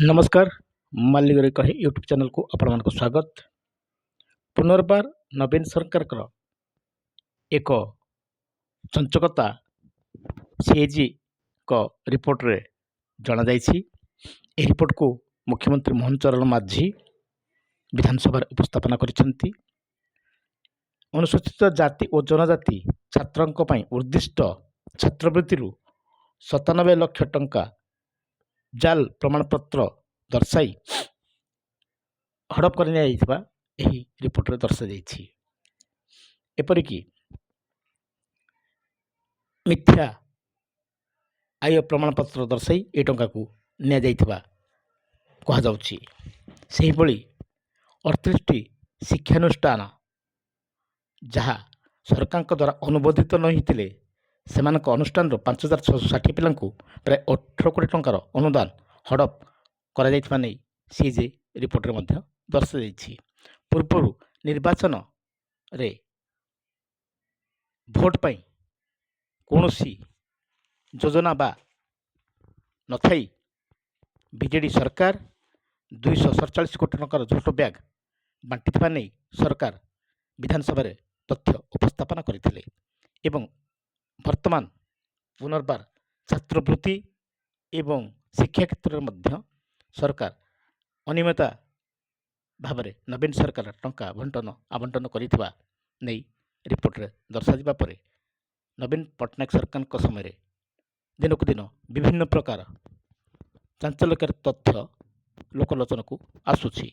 नमस्कार मालिक कहे यूट्यूब चैनल को आपण मानक स्वागत। पुनर्बार नवीन सरकार एक चंचकता सीएजी को रिपोर्ट रे जना जाइछि। ए रिपोर्ट को मुख्यमंत्री मोहन चरण माझी विधानसभा उपस्थापना करिसेंती। अनुसूचित जाति और जनजाति छात्रों पई उद्दिष्ट छात्रवृत्ति 97 लाख टंका जाल प्रमाणपत्र दर्शाई हड़प कर रिपोर्ट रे दर्शा जाइछि। एपरिकी मिथ्या आय प्रमाणपत्र दर्शाई ए टंका को निया जाइथिबा कहा जाउछि। सेहि भली 38 शिक्षानुष्ठान जहाँ सरकार द्वारा अनुमोदित न होते सेमानक अनुष्ठान 5660 पिला प्राय 18 कोटी टंकार अनुदान हड़प करा जाइथिबा नै सीजे रिपोर्ट रे मध्य दर्शा जाइछि। पूर्व निर्वाचन रे भोट पाई कौनसी योजना बा नथाई बीजेडी सरकार 247 कोटी टंकार झोट बैग बांटिथिबा नै सरकार विधानसभा रे तथ्य उपस्थापन करथिले एवं वर्तमान पुनर्बार छात्रवृत्ति एवं शिक्षा क्षेत्र में मध्य सरकार अनियमितता भाव में नवीन सरकार टंका आवंटन करिथिबा नै रिपोर्ट रे दर्शा जिबा परे नवीन पटनायक सरकार समय दिनकू दिन विभिन्न प्रकार चांचल्यकर तथ्य लोकलोचन को आसुछि।